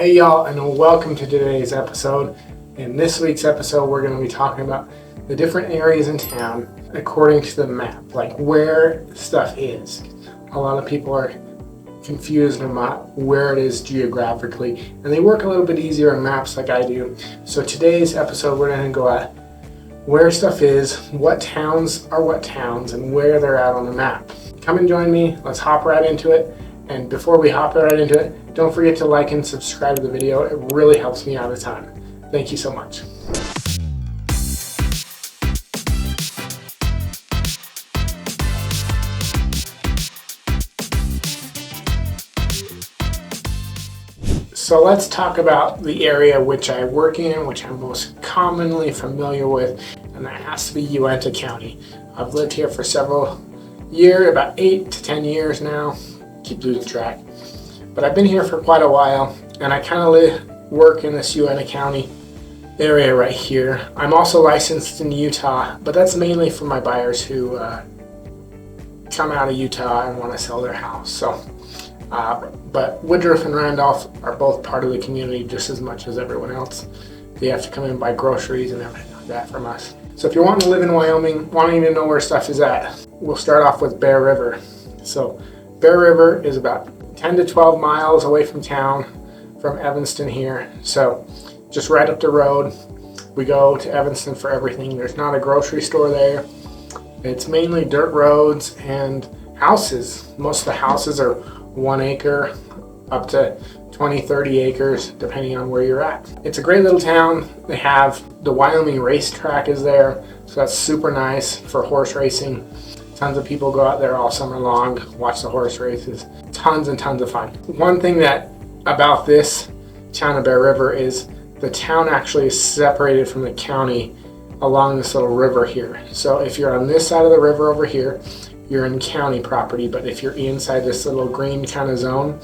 Hey y'all, and welcome to today's episode. In this week's episode, we're going to be talking about the different areas in town according to the map, like where stuff is. A lot of people are confused about where it is geographically, and they work a little bit easier on maps like I do. So today's episode, we're going to go at where stuff is, what towns are what towns, and where they're at on the map. Come and join me. Let's hop right into it. And before we hop right into it, don't forget to like and subscribe to the video. It really helps me out a ton. Thank you so much. So let's talk about the area which I work in, which I'm most commonly familiar with, and that has to be Uintah County. I've lived here for several years, about 8 to 10 years now. Keep losing track. But I've been here for quite a while, and I kind of work in this Uintah County area right here. I'm also licensed in Utah, but that's mainly for my buyers who come out of Utah and want to sell their house. So, but Woodruff and Randolph are both part of the community just as much as everyone else. They have to come in and buy groceries and everything like that from us. So if you're wanting to live in Wyoming, wanting to know where stuff is at, we'll start off with Bear River. So Bear River is about 10 to 12 miles away from town, from Evanston here. So just right up the road, we go to Evanston for everything. There's not a grocery store there. It's mainly dirt roads and houses. Most of the houses are 1 acre up to 20, 30 acres, depending on where you're at. It's a great little town. They have the Wyoming racetrack is there, so that's super nice for horse racing. Tons of people go out there all summer long, watch the horse races. Tons and tons of fun. One thing about this town of Bear River is the town actually is separated from the county along this little river here. So if you're on this side of the river over here, you're in county property, but if you're inside this little green kind of zone,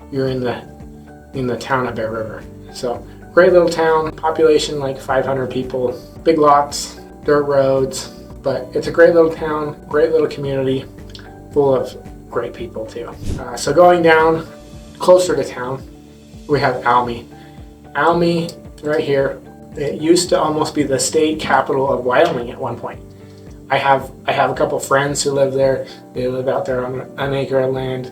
you're in the town of Bear River. So great little town, population like 500 people, big lots, dirt roads. But it's a great little town, great little community, full of great people too. So going down closer to town, we have Almy. Almy, right here, it used to almost be the state capital of Wyoming at one point. I have a couple friends who live there. They live out there on an acre of land.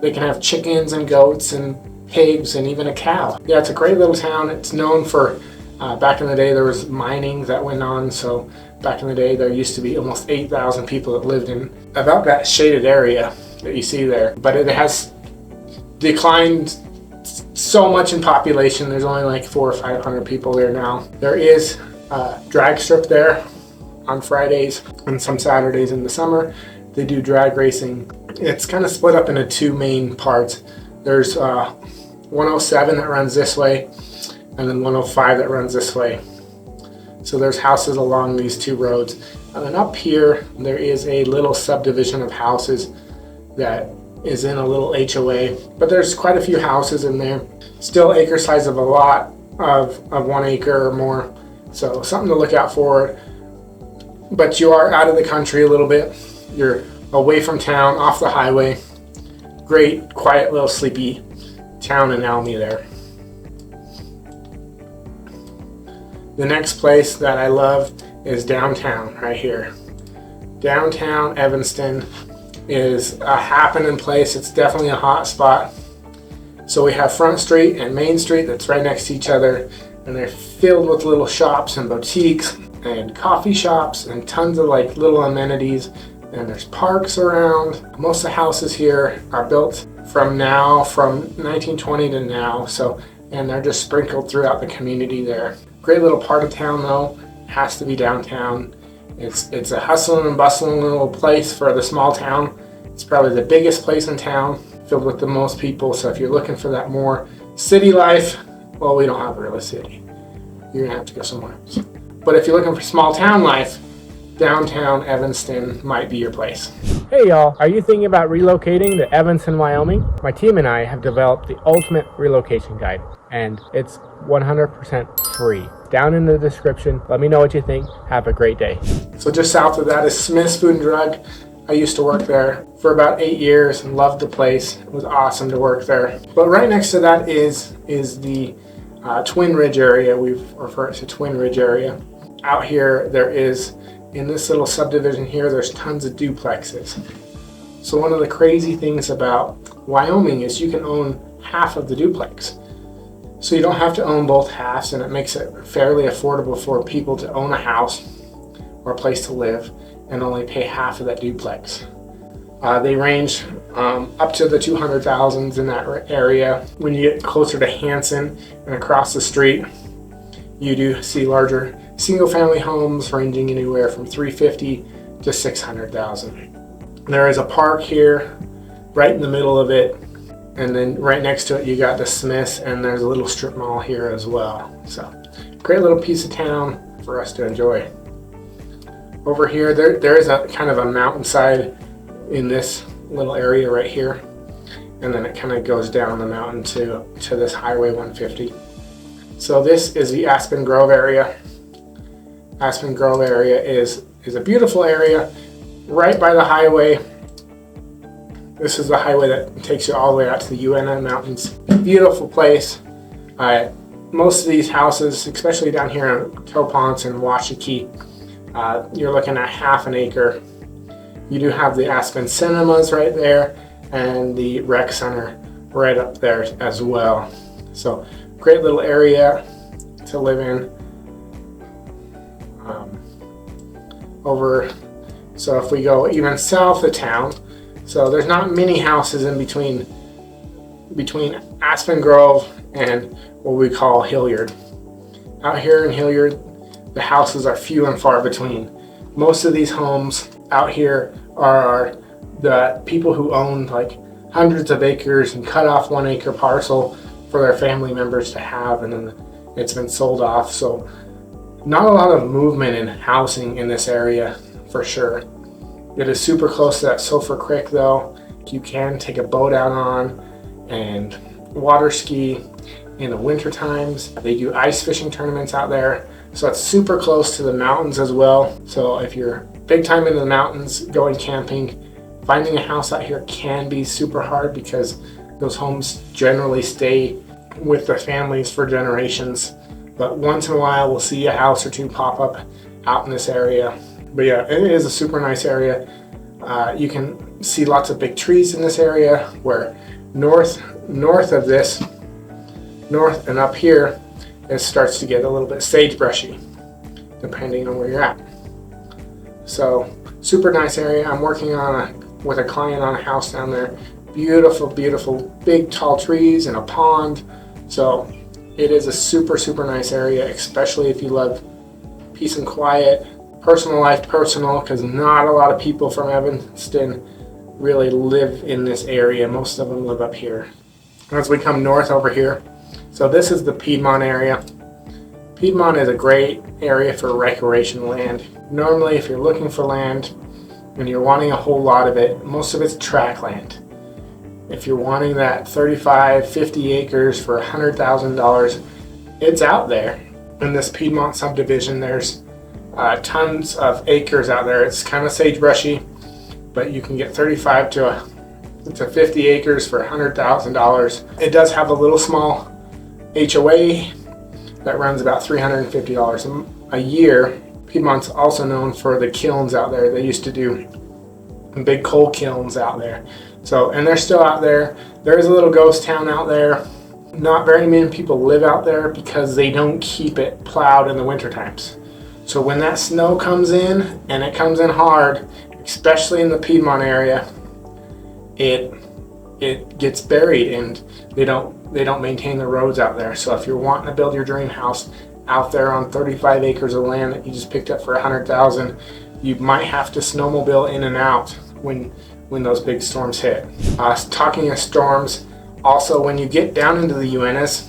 They can have chickens and goats and pigs and even a cow. Yeah, it's a great little town. It's known for, back in the day there was mining that went on, so back in the day, there used to be almost 8,000 people that lived in about that shaded area that you see there. But it has declined so much in population. There's only like 400 or 500 people there now. There is a drag strip there on Fridays and some Saturdays in the summer. They do drag racing. It's kind of split up into two main parts. There's 107 that runs this way, and then 105 that runs this way. So there's houses along these two roads. And then up here, there is a little subdivision of houses that is in a little HOA. But there's quite a few houses in there. Still acre size of a lot of 1 acre or more. So something to look out for. But you are out of the country a little bit. You're away from town, off the highway. Great, quiet, little sleepy town in Almy there. The next place that I love is downtown, right here. Downtown Evanston is a happening place. It's definitely a hot spot. So we have Front Street and Main Street that's right next to each other, and they're filled with little shops and boutiques and coffee shops and tons of like little amenities, and there's parks around. Most of the houses here are built from 1920 to now, and they're just sprinkled throughout the community there. Great little part of town though, has to be downtown. It's a hustling and bustling little place for the small town. It's probably the biggest place in town, filled with the most people. So if you're looking for that more city life, well, we don't have a real city. You're gonna have to go somewhere else. But if you're looking for small town life, downtown Evanston might be your place. Hey y'all, are you thinking about relocating to Evanston, Wyoming? My team and I have developed the ultimate relocation guide, and it's 100% free. Down in the description, let me know what you think. Have a great day. So just south of that is Smith's Food and Drug. I used to work there for about 8 years and loved the place. It was awesome to work there. But right next to that is the Twin Ridge area. We've referred to Twin Ridge area. Out here, there is, in this little subdivision here, there's tons of duplexes. So one of the crazy things about Wyoming is you can own half of the duplex. So you don't have to own both halves, and it makes it fairly affordable for people to own a house or a place to live and only pay half of that duplex. They range up to the 200,000s in that area. When you get closer to Hanson and across the street, you do see larger single-family homes ranging anywhere from 350 to 600,000. There is a park here right in the middle of it, and then right next to it you got the Smiths, and there's a little strip mall here as well. So great little piece of town for us to enjoy. Over here, there is a kind of a mountainside in this little area right here, and then it kind of goes down the mountain to this Highway 150. So this is the Aspen Grove area. Aspen Grove area is a beautiful area right by the highway. This is the highway that takes you all the way out to the UNN Mountains. Beautiful place. Most of these houses, especially down here in Topance and Washakie, you're looking at half an acre. You do have the Aspen Cinemas right there and the Rec Center right up there as well. So great little area to live in. So if we go even south of town, so there's not many houses in between Aspen Grove and what we call Hilliard. Out here in Hilliard, the houses are few and far between. Most of these homes out here are the people who own like hundreds of acres and cut off 1 acre parcel for their family members to have, and then it's been sold off. So not a lot of movement in housing in this area for sure. It is super close to that Sulphur Creek though. You can take a boat out on and water ski in the winter times. They do ice fishing tournaments out there. So it's super close to the mountains as well. So if you're big time into the mountains, going camping, finding a house out here can be super hard because those homes generally stay with the families for generations. But once in a while, we'll see a house or two pop up out in this area. But yeah, it is a super nice area. You can see lots of big trees in this area, where north of this, north and up here, it starts to get a little bit sagebrushy, depending on where you're at. So super nice area. I'm working with a client on a house down there. Beautiful, beautiful, big tall trees and a pond. So it is a super, super nice area, especially if you love peace and quiet, personal life, because not a lot of people from Evanston really live in this area. Most of them live up here. As we come north over here, so this is the Piedmont area. Piedmont is a great area for recreation land. Normally, if you're looking for land and you're wanting a whole lot of it, most of it's tract land. If you're wanting that 35, 50 acres for $100,000, it's out there. In this Piedmont subdivision, there's tons of acres out there. It's kind of sagebrushy, but you can get 35 to 50 acres for $100,000. It does have a little small HOA that runs about $350 a year. Piedmont's also known for the kilns out there. They used to do big coal kilns out there. So, and they're still out there. There is a little ghost town out there. Not very many people live out there because they don't keep it plowed in the winter times. So when that snow comes in, and it comes in hard, especially in the Piedmont area, it gets buried, and they don't maintain the roads out there. So if you're wanting to build your dream house out there on 35 acres of land that you just picked up for $100,000, you might have to snowmobile in and out when those big storms hit. Talking of storms, also when you get down into the Uintas,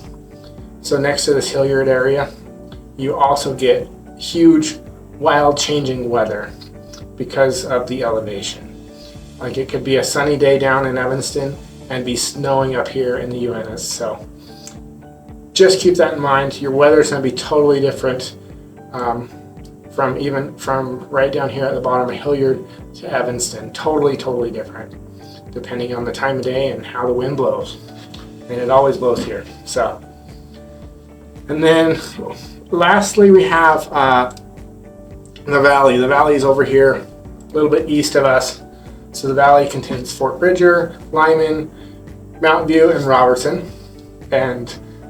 so next to this Hilliard area, you also get huge, wild changing weather because of the elevation. Like it could be a sunny day down in Evanston and be snowing up here in the Uintas. So just keep that in mind. Your weather's going to be totally different from right down here at the bottom of Hilliard to Evanston. Totally different, depending on the time of day and how the wind blows. And it always blows here. So, and then lastly we have the valley. The valley is over here, a little bit east of us. So the valley contains Fort Bridger, Lyman, Mountain View, and Robertson. And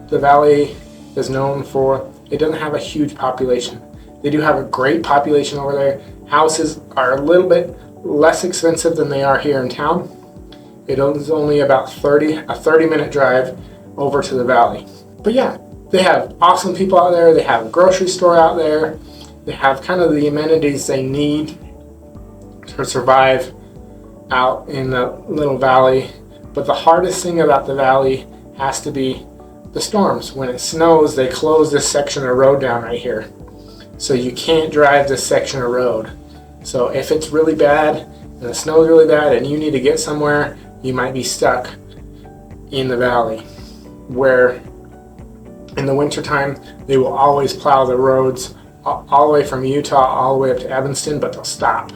the valley is known for, it doesn't have a huge population. They do have a great population over there. Houses are a little bit less expensive than they are here in town. It is only about a 30-minute drive over to the valley. But yeah, they have awesome people out there. They have a grocery store out there. They have kind of the amenities they need to survive out in the little valley. But the hardest thing about the valley has to be the storms. When it snows, they close this section of road down right here. So you can't drive this section of road. So if it's really bad and the snow is really bad and you need to get somewhere, you might be stuck in the valley. Where in the wintertime, they will always plow the roads all the way from Utah all the way up to Evanston, but they'll stop.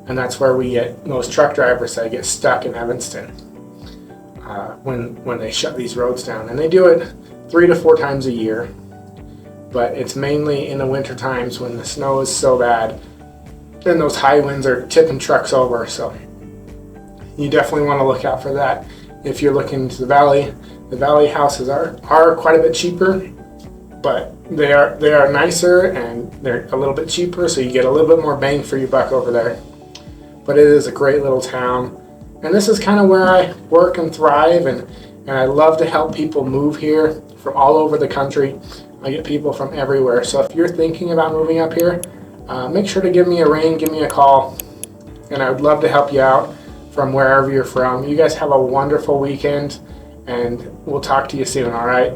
And that's where we get most truck drivers that get stuck in Evanston when they shut these roads down. And they do it 3 to 4 times a year. But it's mainly in the winter times when the snow is so bad and those high winds are tipping trucks over. So you definitely want to look out for that. If you're looking to the valley houses are quite a bit cheaper, but they are nicer and they're a little bit cheaper, so you get a little bit more bang for your buck over there. But it is a great little town, and this is kind of where I work and thrive, and I love to help people move here from all over the country. I get people from everywhere. So if you're thinking about moving up here, make sure to give me a ring, give me a call, and I would love to help you out from wherever you're from. You guys have a wonderful weekend, and we'll talk to you soon, all right?